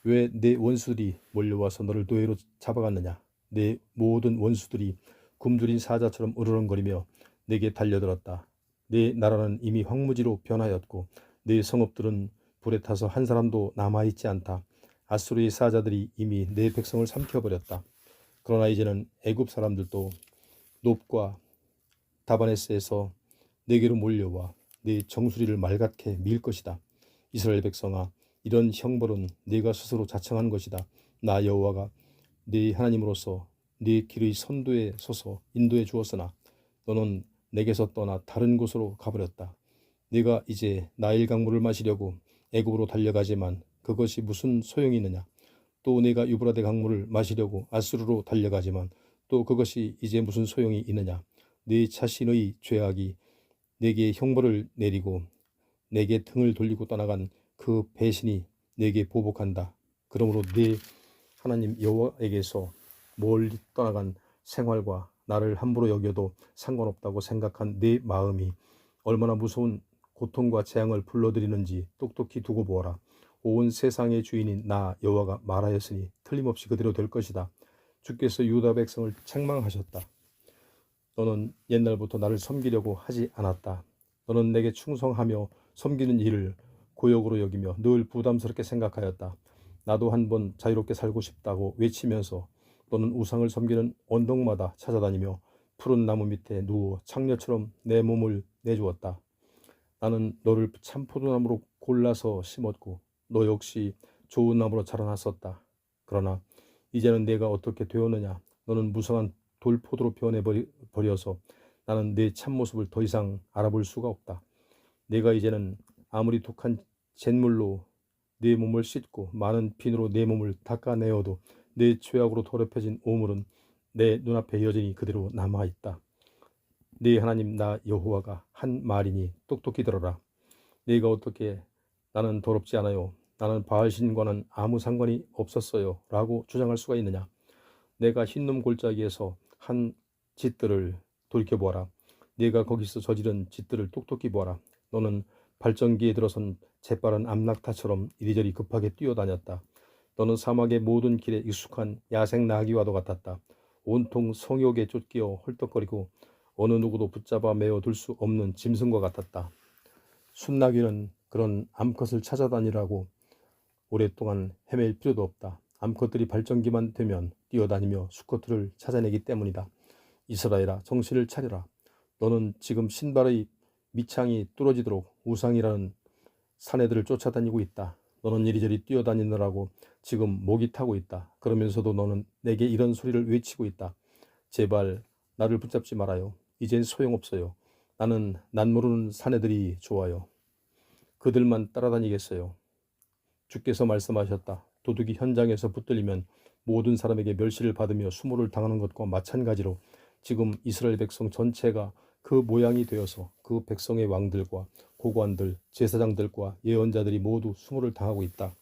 왜 내 원수들이 몰려와서 너를 노예로 잡아갔느냐? 내 모든 원수들이 굶주린 사자처럼 으르렁거리며 내게 달려들었다. 내 나라는 이미 황무지로 변하였고 내 성읍들은 불에 타서 한 사람도 남아있지 않다. 아수르의 사자들이 이미 내 백성을 삼켜버렸다. 그러나 이제는 애굽 사람들도 놉과 다바네스에서 내게로 몰려와 네 정수리를 말갛게 밀 것이다. 이스라엘 백성아, 이런 형벌은 네가 스스로 자청한 것이다. 나 여호와가 네 하나님으로서 네 길의 선두에 서서 인도해 주었으나 너는 내게서 떠나 다른 곳으로 가버렸다. 네가 이제 나일 강물을 마시려고 애굽으로 달려가지만 그것이 무슨 소용이 있느냐. 또 네가 유브라데 강물을 마시려고 아수르로 달려가지만 또 그것이 이제 무슨 소용이 있느냐. 네 자신의 죄악이 내게 형벌을 내리고 내게 등을 돌리고 떠나간 그 배신이 내게 보복한다. 그러므로 네 하나님 여호와에게서 멀리 떠나간 생활과 나를 함부로 여겨도 상관없다고 생각한 네 마음이 얼마나 무서운 고통과 재앙을 불러들이는지 똑똑히 두고 보아라. 온 세상의 주인인 나 여호와가 말하였으니 틀림없이 그대로 될 것이다. 주께서 유다 백성을 책망하셨다. 너는 옛날부터 나를 섬기려고 하지 않았다. 너는 내게 충성하며 섬기는 일을 고역으로 여기며 늘 부담스럽게 생각하였다. 나도 한번 자유롭게 살고 싶다고 외치면서 너는 우상을 섬기는 언덕마다 찾아다니며 푸른 나무 밑에 누워 창녀처럼 내 몸을 내주었다. 나는 너를 참포도나무로 골라서 심었고 너 역시 좋은 나무로 자라났었다. 그러나 이제는 내가 어떻게 되었느냐. 너는 무성한 돌포도로 변해버려서 나는 내 참모습을 더 이상 알아볼 수가 없다. 내가 이제는 아무리 독한 잿물로 내 몸을 씻고 많은 비누로 내 몸을 닦아내어도 내 죄악으로 더럽혀진 오물은 내 눈앞에 여전히 그대로 남아있다. 네 하나님 나 여호와가 한 말이니 똑똑히 들어라. 네가 어떻게 나는 더럽지 않아요. 나는 바알신과는 아무 상관이 없었어요. 라고 주장할 수가 있느냐. 내가 흰놈 골짜기에서 한 짓들을 돌이켜보아라. 네가 거기서 저지른 짓들을 똑똑히 보아라. 너는 발전기에 들어선 재빠른 암낙타처럼 이리저리 급하게 뛰어다녔다. 너는 사막의 모든 길에 익숙한 야생 나귀와도 같았다. 온통 성욕에 쫓겨 헐떡거리고 어느 누구도 붙잡아 메어 둘 수 없는 짐승과 같았다. 순나귀는 그런 암컷을 찾아다니라고 오랫동안 헤맬 필요도 없다. 암컷들이 발전기만 되면 뛰어다니며 수컷들을 찾아내기 때문이다. 이스라엘아, 정신을 차려라. 너는 지금 신발의 밑창이 뚫어지도록 우상이라는 사내들을 쫓아다니고 있다. 너는 이리저리 뛰어다니느라고 지금 목이 타고 있다. 그러면서도 너는 내게 이런 소리를 외치고 있다. 제발 나를 붙잡지 말아요. 이젠 소용없어요. 나는 난 모르는 사내들이 좋아요. 그들만 따라다니겠어요. 주께서 말씀하셨다. 도둑이 현장에서 붙들리면 모든 사람에게 멸시를 받으며 수모를 당하는 것과 마찬가지로 지금 이스라엘 백성 전체가 그 모양이 되어서 그 백성의 왕들과 고관들, 제사장들과 예언자들이 모두 수모를 당하고 있다.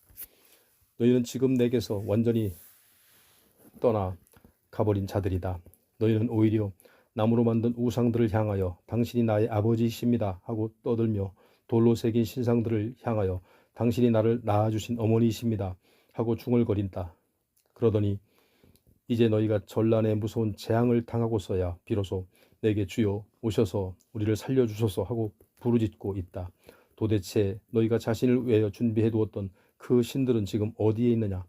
너희는 지금 내게서 완전히 떠나 가버린 자들이다. 너희는 오히려 나무로 만든 우상들을 향하여 당신이 나의 아버지이십니다 하고 떠들며 돌로 새긴 신상들을 향하여 당신이 나를 낳아주신 어머니이십니다 하고 중얼거린다. 그러더니 이제 너희가 전란에 무서운 재앙을 당하고서야 비로소 내게 주여 오셔서 우리를 살려주소서 하고 부르짖고 있다. 도대체 너희가 자신을 위하여 준비해 두었던 그 신들은 지금 어디에 있느냐?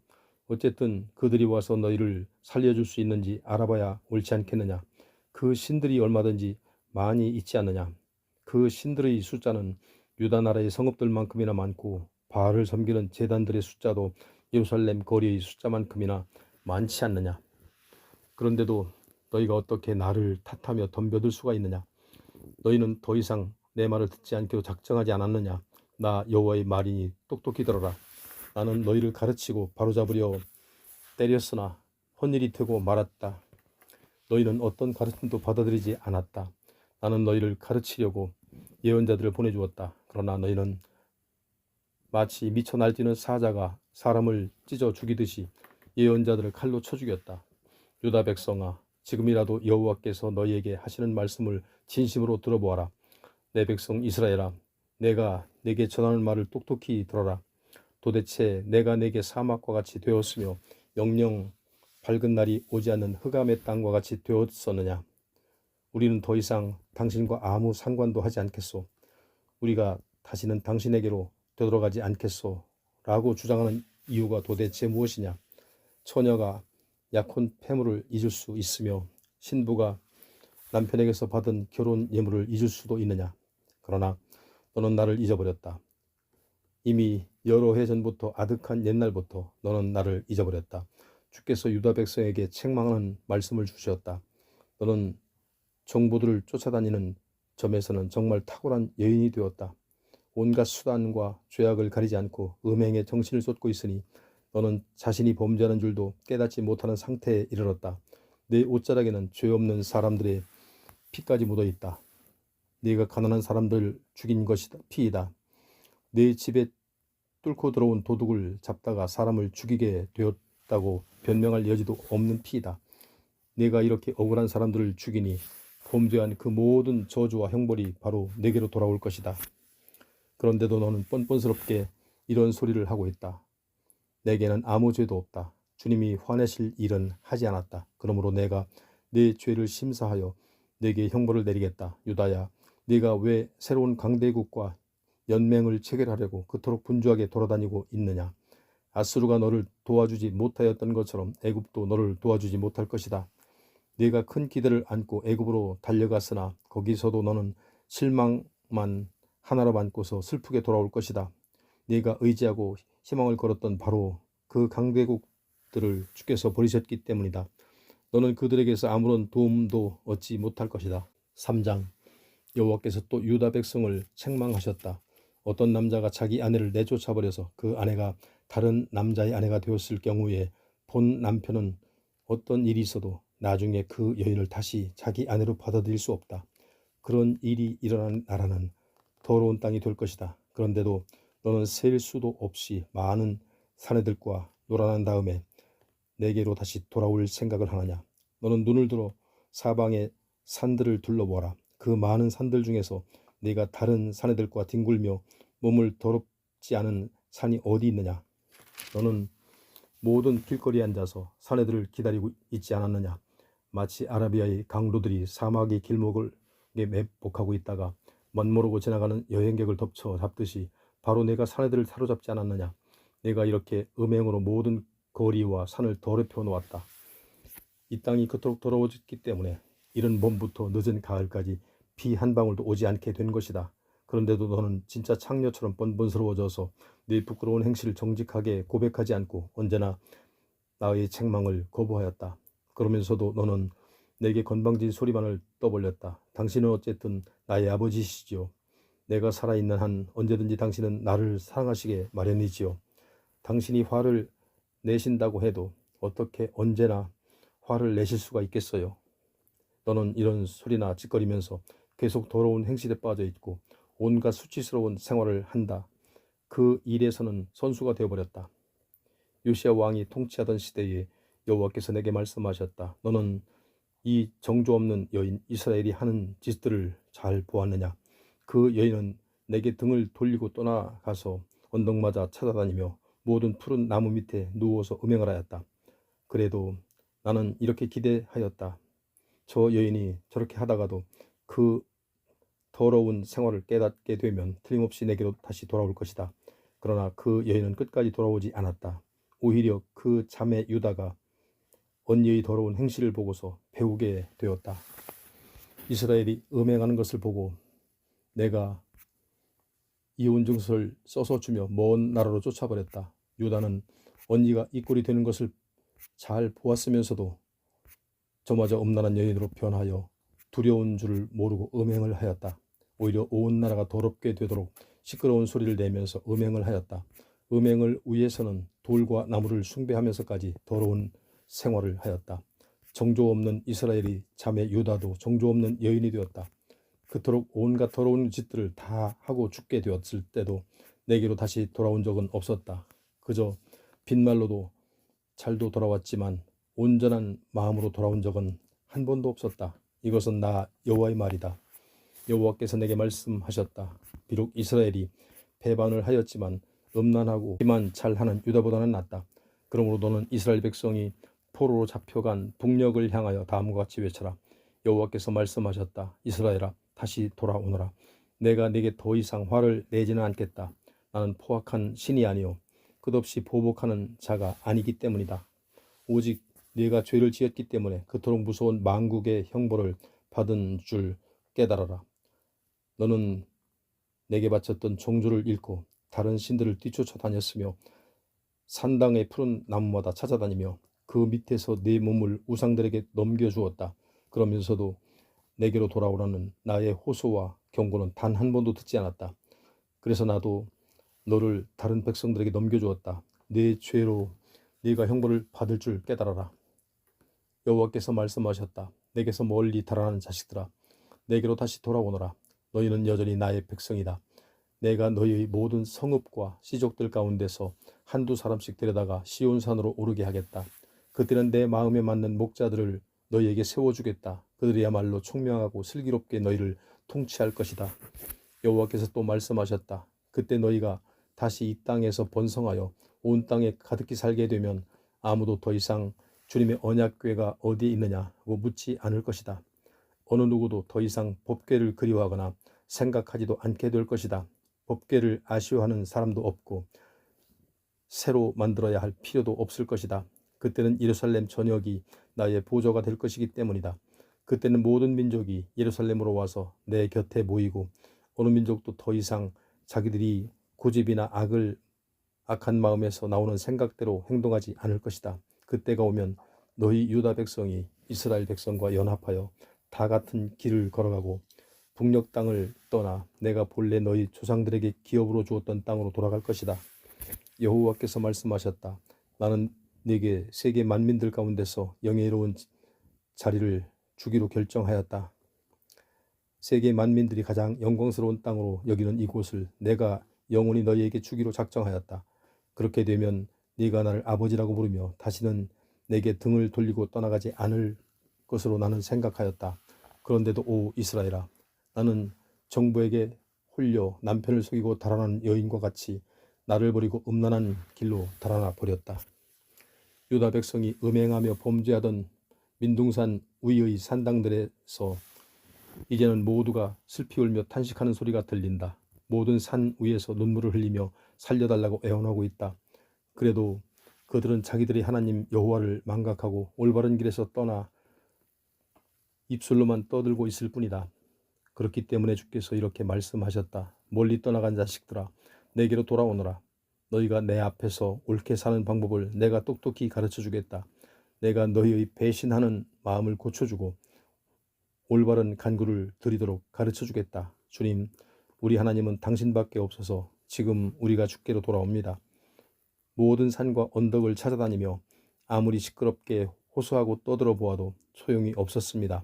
어쨌든 그들이 와서 너희를 살려줄 수 있는지 알아봐야 옳지 않겠느냐? 그 신들이 얼마든지 많이 있지 않느냐? 그 신들의 숫자는 유다 나라의 성읍들만큼이나 많고 바알을 섬기는 제단들의 숫자도 예루살렘 거리의 숫자만큼이나 많지 않느냐? 그런데도 너희가 어떻게 나를 탓하며 덤벼들 수가 있느냐? 너희는 더 이상 내 말을 듣지 않기로 작정하지 않았느냐? 나 여호와의 말이니 똑똑히 들어라. 나는 너희를 가르치고 바로잡으려 때렸으나 헛일이 되고 말았다. 너희는 어떤 가르침도 받아들이지 않았다. 나는 너희를 가르치려고 예언자들을 보내주었다. 그러나 너희는 마치 미쳐 날뛰는 사자가 사람을 찢어 죽이듯이 예언자들을 칼로 쳐 죽였다. 유다 백성아, 지금이라도 여호와께서 너희에게 하시는 말씀을 진심으로 들어보아라. 내 백성 이스라엘아, 내가 내게 전하는 말을 똑똑히 들어라. 도대체 내가 내게 사막과 같이 되었으며 영영 밝은 날이 오지 않는 흑암의 땅과 같이 되었었느냐? 우리는 더 이상 당신과 아무 상관도 하지 않겠소. 우리가 다시는 당신에게로 되돌아가지 않겠소. 라고 주장하는 이유가 도대체 무엇이냐? 처녀가 약혼 패물을 잊을 수 있으며 신부가 남편에게서 받은 결혼 예물을 잊을 수도 있느냐? 그러나 너는 나를 잊어버렸다. 이미 여러 해 전부터 아득한 옛날부터 너는 나를 잊어버렸다. 주께서 유다 백성에게 책망하는 말씀을 주셨다. 너는 종부들을 쫓아다니는 점에서는 정말 탁월한 여인이 되었다. 온갖 수단과 죄악을 가리지 않고 음행에 정신을 쏟고 있으니 너는 자신이 범죄하는 줄도 깨닫지 못하는 상태에 이르렀다. 내 옷자락에는 죄 없는 사람들의 피까지 묻어 있다. 네가 가난한 사람들 죽인 것이다. 피이다. 내 집에 뚫고 들어온 도둑을 잡다가 사람을 죽이게 되었다고 변명할 여지도 없는 피이다. 네가 이렇게 억울한 사람들을 죽이니 범죄한 그 모든 저주와 형벌이 바로 내게로 돌아올 것이다. 그런데도 너는 뻔뻔스럽게 이런 소리를 하고 있다. 내게는 아무 죄도 없다. 주님이 화내실 일은 하지 않았다. 그러므로 내가 내 죄를 심사하여 내게 형벌을 내리겠다. 유다야, 네가 왜 새로운 강대국과 연맹을 체결하려고 그토록 분주하게 돌아다니고 있느냐? 아수르가 너를 도와주지 못하였던 것처럼 애굽도 너를 도와주지 못할 것이다. 네가 큰 기대를 안고 애굽으로 달려갔으나 거기서도 너는 실망만 하나로 안고서 슬프게 돌아올 것이다. 네가 의지하고 희망을 걸었던 바로 그 강대국들을 주께서 버리셨기 때문이다. 너는 그들에게서 아무런 도움도 얻지 못할 것이다. 3장. 여호와께서 또 유다 백성을 책망하셨다. 어떤 남자가 자기 아내를 내쫓아버려서 그 아내가 다른 남자의 아내가 되었을 경우에 본 남편은 어떤 일이 있어도 나중에 그 여인을 다시 자기 아내로 받아들일 수 없다. 그런 일이 일어난 나라는 더러운 땅이 될 것이다. 그런데도 너는 셀 수도 없이 많은 사내들과 놀아난 다음에 내게로 다시 돌아올 생각을 하느냐? 너는 눈을 들어 사방의 산들을 둘러보아라. 그 많은 산들 중에서 네가 다른 사내들과 뒹굴며 몸을 더럽지 않은 산이 어디 있느냐? 너는 모든 길거리에 앉아서 사내들을 기다리고 있지 않았느냐? 마치 아라비아의 강도들이 사막의 길목을 매복하고 있다가 멋모르고 지나가는 여행객을 덮쳐 잡듯이 바로 내가 사내들을 사로잡지 않았느냐? 내가 이렇게 음행으로 모든 거리와 산을 더럽혀 놓았다. 이 땅이 그토록 더러워졌기 때문에 이른 봄부터 늦은 가을까지 비 한 방울도 오지 않게 된 것이다. 그런데도 너는 진짜 창녀처럼 뻔뻔스러워져서 네 부끄러운 행실을 정직하게 고백하지 않고 언제나 나의 책망을 거부하였다. 그러면서도 너는 내게 건방진 소리만을 떠벌렸다. 당신은 어쨌든 나의 아버지시지요. 내가 살아있는 한 언제든지 당신은 나를 사랑하시게 마련이지요. 당신이 화를 내신다고 해도 어떻게 언제나 화를 내실 수가 있겠어요. 너는 이런 소리나 짓거리면서 계속 더러운 행실에 빠져 있고 온갖 수치스러운 생활을 한다. 그 일에서는 선수가 되어버렸다. 요시야 왕이 통치하던 시대에 여호와께서 내게 말씀하셨다. 너는 이 정조 없는 여인 이스라엘이 하는 짓들을 잘 보았느냐? 그 여인은 내게 등을 돌리고 떠나가서 언덕마다 찾아다니며 모든 푸른 나무 밑에 누워서 음행을 하였다. 그래도 나는 이렇게 기대하였다. 저 여인이 저렇게 하다가도 그 더러운 생활을 깨닫게 되면 틀림없이 내게로 다시 돌아올 것이다. 그러나 그 여인은 끝까지 돌아오지 않았다. 오히려 그 자매 유다가 언니의 더러운 행실을 보고서 배우게 되었다. 이스라엘이 음행하는 것을 보고 내가 이혼 증서를 써서 주며 먼 나라로 쫓아버렸다. 유다는 언니가 이 꼴이 되는 것을 잘 보았으면서도 저마저 음란한 여인으로 변하여 두려운 줄을 모르고 음행을 하였다. 오히려 온 나라가 더럽게 되도록 시끄러운 소리를 내면서 음행을 하였다. 음행을 위해서는 돌과 나무를 숭배하면서까지 더러운 생활을 하였다. 정조 없는 이스라엘이 자매 유다도 정조 없는 여인이 되었다. 그토록 온갖 더러운 짓들을 다 하고 죽게 되었을 때도 내게로 다시 돌아온 적은 없었다. 그저 빈말로도 잘도 돌아왔지만 온전한 마음으로 돌아온 적은 한 번도 없었다. 이것은 나 여호와의 말이다. 여호와께서 내게 말씀하셨다. 비록 이스라엘이 배반을 하였지만 음란하고 기만 잘하는 유다보다는 낫다. 그러므로 너는 이스라엘 백성이 포로로 잡혀간 북녘을 향하여 다음과 같이 외쳐라. 여호와께서 말씀하셨다. 이스라엘아, 다시 돌아오너라. 내가 네게 더 이상 화를 내지는 않겠다. 나는 포악한 신이 아니요 끝없이 보복하는 자가 아니기 때문이다. 오직 네가 죄를 지었기 때문에 그토록 무서운 만국의 형벌을 받은 줄 깨달아라. 너는 내게 바쳤던 종주를 잃고 다른 신들을 뒤쫓아 다녔으며 산당의 푸른 나무마다 찾아다니며 그 그 밑에서 내 몸을 우상들에게 넘겨주었다. 그러면서도 내게로 돌아오라는 나의 호소와 경고는 단 한 번도 듣지 않았다. 그래서 나도 너를 다른 백성들에게 넘겨주었다. 내 죄로 네가 형벌을 받을 줄 깨달아라. 여호와께서 말씀하셨다. 내게서 멀리 달아나는 자식들아, 내게로 다시 돌아오너라. 너희는 여전히 나의 백성이다. 내가 너희의 모든 성읍과 시족들 가운데서 한두 사람씩 데려다가 시온산으로 오르게 하겠다. 그때는 내 마음에 맞는 목자들을 너희에게 세워주겠다. 그들이야말로 총명하고 슬기롭게 너희를 통치할 것이다. 여호와께서 또 말씀하셨다. 그때 너희가 다시 이 땅에서 번성하여 온 땅에 가득히 살게 되면 아무도 더 이상 주님의 언약궤가 어디에 있느냐고 묻지 않을 것이다. 어느 누구도 더 이상 법궤를 그리워하거나 생각하지도 않게 될 것이다. 법궤를 아쉬워하는 사람도 없고 새로 만들어야 할 필요도 없을 것이다. 그때는 예루살렘 전역이 나의 보좌가 될 것이기 때문이다. 그때는 모든 민족이 예루살렘으로 와서 내 곁에 모이고 어느 민족도 더 이상 자기들이 고집이나 악한 마음에서 나오는 생각대로 행동하지 않을 것이다. 그때가 오면 너희 유다 백성이 이스라엘 백성과 연합하여 다 같은 길을 걸어가고 북녘 땅을 떠나 내가 본래 너희 조상들에게 기업으로 주었던 땅으로 돌아갈 것이다. 여호와께서 말씀하셨다. 나는 네게 세계 만민들 가운데서 영예로운 자리를 주기로 결정하였다. 세계 만민들이 가장 영광스러운 땅으로 여기는 이곳을 내가 영원히 너희에게 주기로 작정하였다. 그렇게 되면 네가 나를 아버지라고 부르며 다시는 내게 등을 돌리고 떠나가지 않을 것으로 나는 생각하였다. 그런데도 오 이스라엘아, 나는 정부에게 홀려 남편을 속이고 달아난 여인과 같이 나를 버리고 음란한 길로 달아나 버렸다. 유다 백성이 음행하며 범죄하던 민둥산 위의 산당들에서 이제는 모두가 슬피 울며 탄식하는 소리가 들린다. 모든 산 위에서 눈물을 흘리며 살려달라고 애원하고 있다. 그래도 그들은 자기들이 하나님 여호와를 망각하고 올바른 길에서 떠나 입술로만 떠들고 있을 뿐이다. 그렇기 때문에 주께서 이렇게 말씀하셨다. 멀리 떠나간 자식들아, 내게로 돌아오너라. 너희가 내 앞에서 옳게 사는 방법을 내가 똑똑히 가르쳐 주겠다. 내가 너희의 배신하는 마음을 고쳐주고 올바른 간구를 드리도록 가르쳐 주겠다. 주님, 우리 하나님은 당신밖에 없어서 지금 우리가 주께로 돌아옵니다. 모든 산과 언덕을 찾아다니며 아무리 시끄럽게 호소하고 떠들어 보아도 소용이 없었습니다.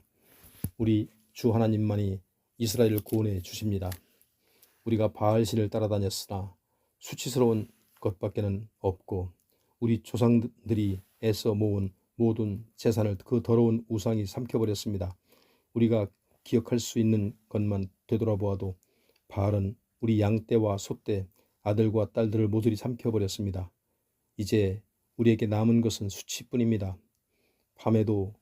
우리 주 하나님만이 이스라엘을 구원해 주십니다. 우리가 바알신을 따라다녔으나 수치스러운 것밖에는 없고 우리 조상들이 애써 모은 모든 재산을 그 더러운 우상이 삼켜버렸습니다. 우리가 기억할 수 있는 것만 되돌아보아도 바알은 우리 양떼와 소떼, 아들과 딸들을 모조리 삼켜버렸습니다. 이제 우리에게 남은 것은 수치뿐입니다. 밤에도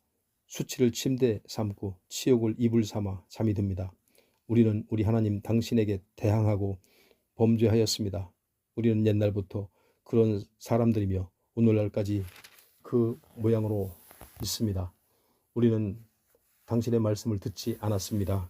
수치를 침대 삼고 치욕을 이불 삼아 잠이 듭니다. 우리는 우리 하나님 당신에게 대항하고 범죄하였습니다. 우리는 옛날부터 그런 사람들이며 오늘날까지 그 모양으로 있습니다. 우리는 당신의 말씀을 듣지 않았습니다.